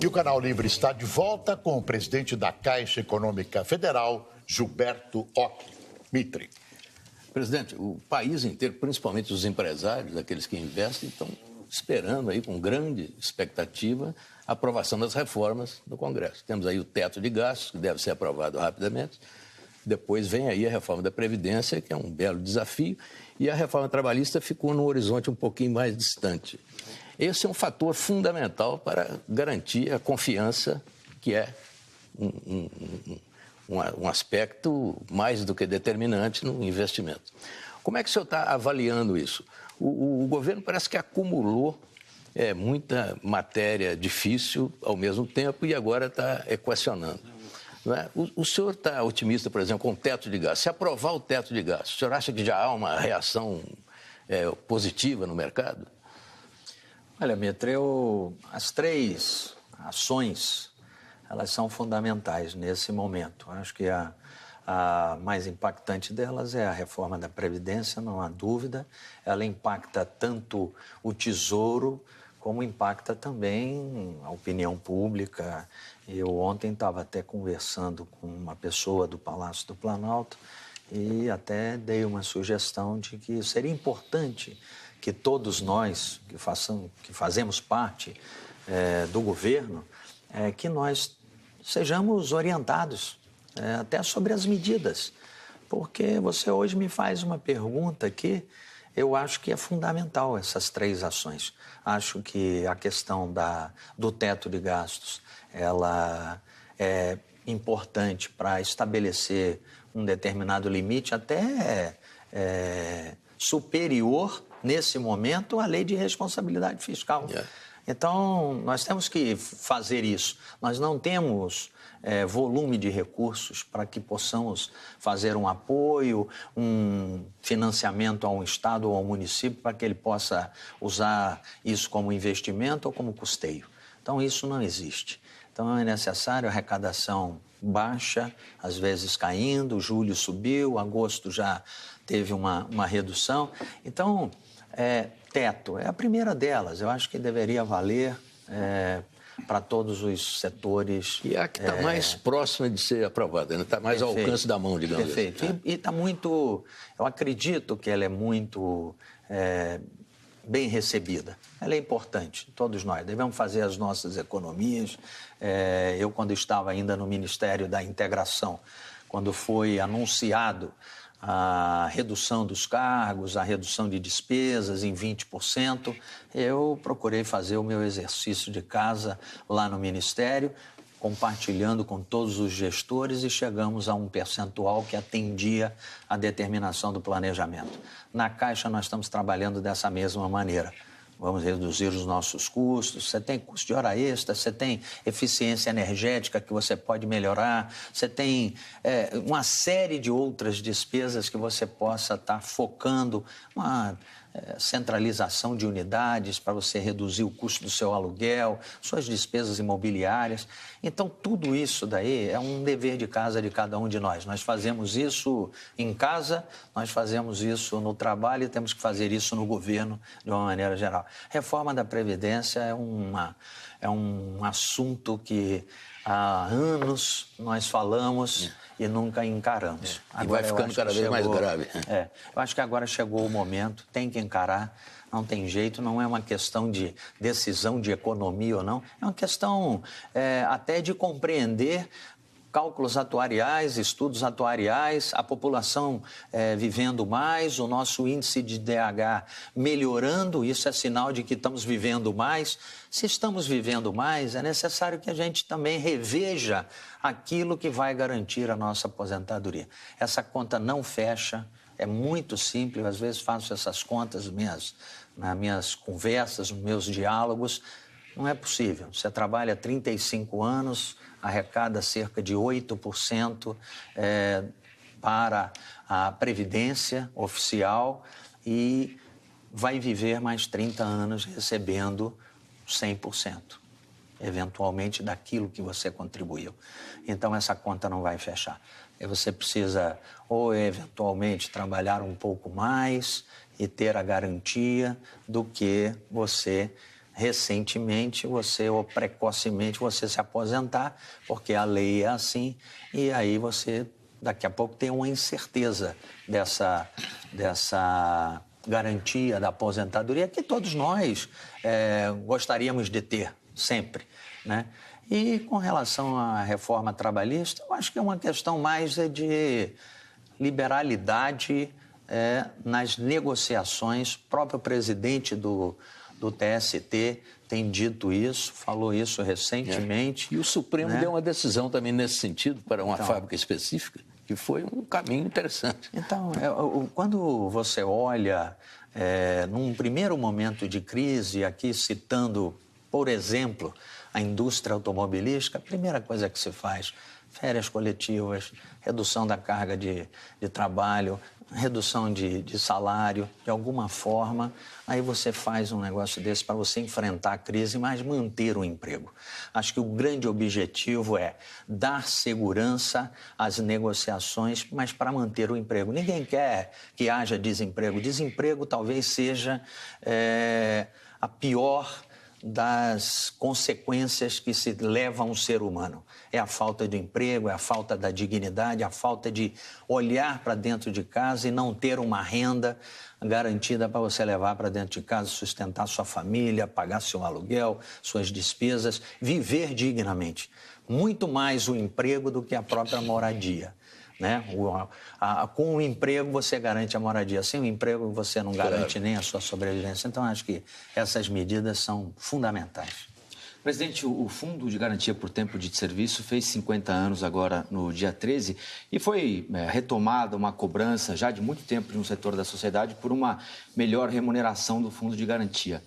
E o Canal Livre está de volta com o presidente da Caixa Econômica Federal, Gilberto Mitre. Presidente, o país inteiro, principalmente os empresários, aqueles que investem, estão esperando aí com grande expectativa a aprovação das reformas do Congresso. Temos aí o teto de gastos, que deve ser aprovado rapidamente. Depois vem aí a reforma da Previdência, que é um belo desafio, e a reforma trabalhista ficou no horizonte um pouquinho mais distante. Esse é um fator fundamental para garantir a confiança, que é um aspecto mais do que determinante no investimento. Como é que o senhor está avaliando isso? O governo parece que acumulou muita matéria difícil ao mesmo tempo e agora está equacionando. Não é? O senhor está otimista, por exemplo, com o teto de gastos? Se aprovar o teto de gastos, o senhor acha que já há uma reação positiva no mercado? Olha, Mitre, as três ações, elas são fundamentais nesse momento. Acho que a mais impactante delas é a reforma da Previdência, não há dúvida. Ela impacta tanto o Tesouro, como impacta também a opinião pública. Eu ontem estava até conversando com uma pessoa do Palácio do Planalto e até dei uma sugestão de que seria importante que todos nós que fazemos parte do governo, que nós sejamos orientados até sobre as medidas. Porque você hoje me faz uma pergunta que eu acho que é fundamental, essas três ações. Acho que a questão do teto de gastos, ela é importante para estabelecer um determinado limite, até superior, nesse momento, à lei de responsabilidade fiscal. Então, nós temos que fazer isso. Nós não temos volume de recursos para que possamos fazer um apoio, um financiamento a um estado ou a um município para que ele possa usar isso como investimento ou como custeio. Então, isso não existe. Então, é necessário arrecadação baixa, às vezes caindo, julho subiu, agosto já teve uma redução. Então, teto é a primeira delas. Eu acho que deveria valer para todos os setores. E a que está mais próxima de ser aprovada, está mais ao alcance da mão, digamos assim. Perfeito. E está muito... Eu acredito que ela é muito bem recebida. Ela é importante, todos nós. Devemos fazer as nossas economias. Eu, quando estava ainda no Ministério da Integração, quando foi anunciado a redução dos cargos, a redução de despesas em 20%, eu procurei fazer o meu exercício de casa lá no Ministério, compartilhando com todos os gestores e chegamos a um percentual que atendia a determinação do planejamento. Na Caixa, nós estamos trabalhando dessa mesma maneira. Vamos reduzir os nossos custos, você tem custo de hora extra, você tem eficiência energética que você pode melhorar, você tem uma série de outras despesas que você possa estar focando, uma centralização de unidades para você reduzir o custo do seu aluguel, suas despesas imobiliárias. Então, tudo isso daí é um dever de casa de cada um de nós. Nós fazemos isso em casa, nós fazemos isso no trabalho e temos que fazer isso no governo de uma maneira geral. Reforma da Previdência é um assunto que há anos nós falamos e nunca encaramos. Agora vai ficando cada vez mais grave. Eu acho que agora chegou o momento, tem que encarar, não tem jeito, não é uma questão de decisão de economia ou não, é uma questão até de compreender cálculos atuariais, estudos atuariais, a população vivendo mais, o nosso índice de DH melhorando, isso é sinal de que estamos vivendo mais. Se estamos vivendo mais, é necessário que a gente também reveja aquilo que vai garantir a nossa aposentadoria. Essa conta não fecha, é muito simples, às vezes faço essas contas nas minhas conversas, nos meus diálogos. Não é possível. Você trabalha 35 anos, arrecada cerca de 8% para a Previdência oficial e vai viver mais 30 anos recebendo 100%, eventualmente, daquilo que você contribuiu. Então, essa conta não vai fechar. E você precisa, ou eventualmente, trabalhar um pouco mais e ter a garantia do que você recentemente você, ou precocemente, você se aposentar, porque a lei é assim, e aí você, daqui a pouco, tem uma incerteza dessa garantia da aposentadoria que todos nós gostaríamos de ter, sempre, né? E com relação à reforma trabalhista, eu acho que é uma questão mais de liberalidade nas negociações. O próprio presidente do TST tem dito isso, falou isso recentemente. E o Supremo, né, deu uma decisão também nesse sentido para uma fábrica específica, que foi um caminho interessante. Então, quando você olha, num primeiro momento de crise, aqui citando, por exemplo, a indústria automobilística, a primeira coisa que se faz, férias coletivas, redução da carga de trabalho, redução de salário, de alguma forma, aí você faz um negócio desse para você enfrentar a crise, mas manter o emprego. Acho que o grande objetivo é dar segurança às negociações, mas para manter o emprego. Ninguém quer que haja desemprego. Desemprego talvez seja a pior das consequências que se levam a um ser humano. É a falta de emprego, é a falta da dignidade, a falta de olhar para dentro de casa e não ter uma renda garantida para você levar para dentro de casa, sustentar sua família, pagar seu aluguel, suas despesas, viver dignamente. Muito mais o emprego do que a própria moradia, né? Com o emprego você garante a moradia, sem o emprego você não garante nem a sua sobrevivência. Então acho que essas medidas são fundamentais. Presidente, o Fundo de Garantia por Tempo de Serviço fez 50 anos agora no dia 13 e foi retomada uma cobrança já de muito tempo de um setor da sociedade por uma melhor remuneração do Fundo de Garantia.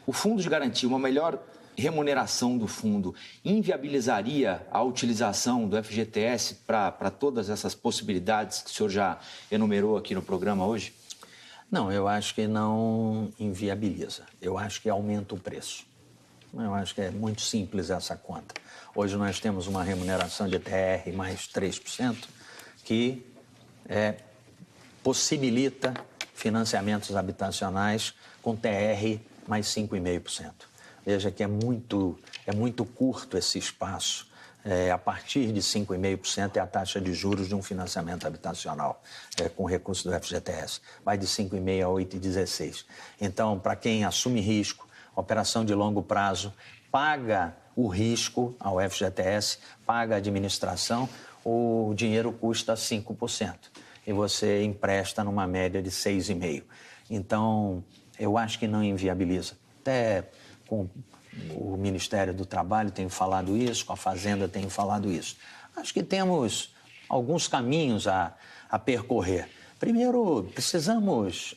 O Fundo de Garantia, uma melhor remuneração do fundo, inviabilizaria a utilização do FGTS para todas essas possibilidades que o senhor já enumerou aqui no programa hoje? Não, eu acho que não inviabiliza. Eu acho que aumenta o preço. Eu acho que é muito simples essa conta. Hoje nós temos uma remuneração de TR mais 3%, que possibilita financiamentos habitacionais com TR mais 5,5%. Veja que é muito curto esse espaço. A partir de 5,5% é a taxa de juros de um financiamento habitacional, com recurso do FGTS. Vai de 5,5% a 8,16%. Então, para quem assume risco, operação de longo prazo, paga o risco ao FGTS, paga a administração, o dinheiro custa 5%. E você empresta numa média de 6,5%. Então, eu acho que não inviabiliza. Até com o Ministério do Trabalho tem falado isso, com a Fazenda tem falado isso. Acho que temos alguns caminhos a percorrer. Primeiro, precisamos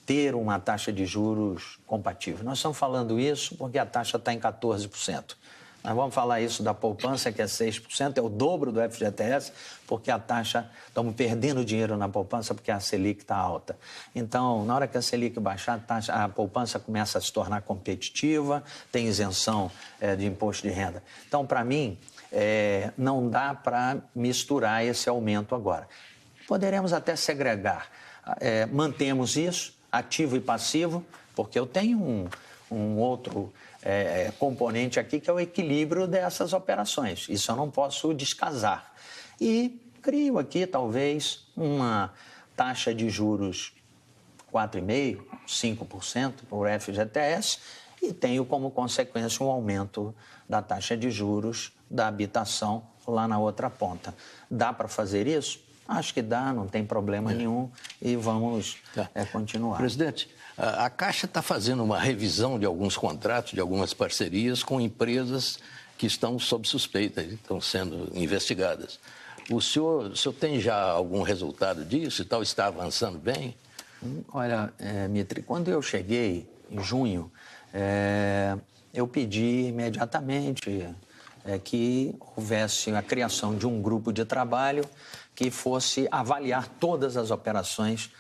ter uma taxa de juros compatível. Nós estamos falando isso porque a taxa está em 14%. Nós vamos falar isso da poupança, que é 6%, é o dobro do FGTS, porque a taxa, estamos perdendo dinheiro na poupança porque a Selic está alta. Então, na hora que a Selic baixar, a poupança começa a se tornar competitiva, tem isenção de imposto de renda. Então, para mim, não dá para misturar esse aumento agora. Poderemos até segregar. Mantemos isso, ativo e passivo, porque eu tenho um outro componente aqui, que é o equilíbrio dessas operações. Isso eu não posso descasar. E crio aqui, talvez, uma taxa de juros 4,5%, 5% por FGTS e tenho como consequência um aumento da taxa de juros da habitação lá na outra ponta. Dá para fazer isso? Acho que dá, não tem problema nenhum e vamos continuar. Presidente, a Caixa está fazendo uma revisão de alguns contratos, de algumas parcerias com empresas que estão sob suspeita, estão sendo investigadas. O senhor tem já algum resultado disso e tal? Está avançando bem? Olha, Mitri, quando eu cheguei em junho, eu pedi imediatamente que houvesse a criação de um grupo de trabalho que fosse avaliar todas as operações,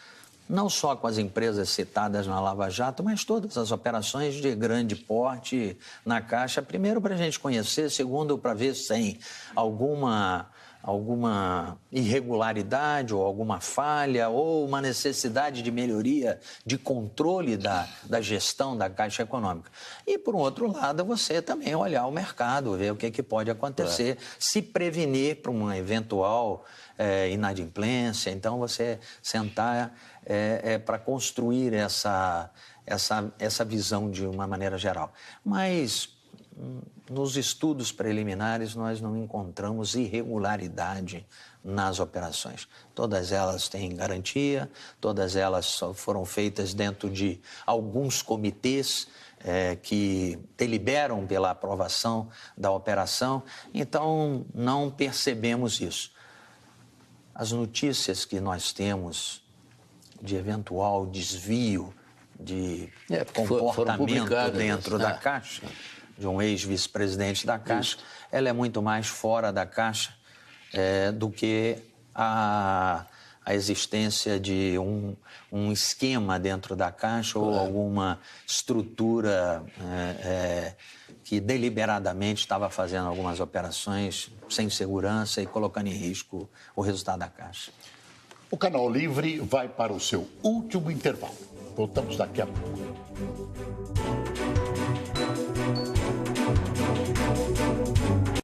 não só com as empresas citadas na Lava Jato, mas todas as operações de grande porte na Caixa. Primeiro, para a gente conhecer, segundo, para ver se tem alguma alguma irregularidade ou alguma falha ou uma necessidade de melhoria de controle da gestão da Caixa Econômica. E, por um outro lado, você também olhar o mercado, ver o que pode acontecer, se prevenir para uma eventual inadimplência. Então, você sentar para construir essa visão de uma maneira geral. Mas nos estudos preliminares, nós não encontramos irregularidade nas operações. Todas elas têm garantia, todas elas só foram feitas dentro de alguns comitês que deliberam pela aprovação da operação. Então, não percebemos isso. As notícias que nós temos de eventual desvio de comportamento dentro da Caixa, de um ex-vice-presidente da Caixa, ela é muito mais fora da Caixa do que a existência de um esquema dentro da Caixa ou alguma estrutura que deliberadamente estava fazendo algumas operações sem segurança e colocando em risco o resultado da Caixa. O Canal Livre vai para o seu último intervalo. Voltamos daqui a pouco.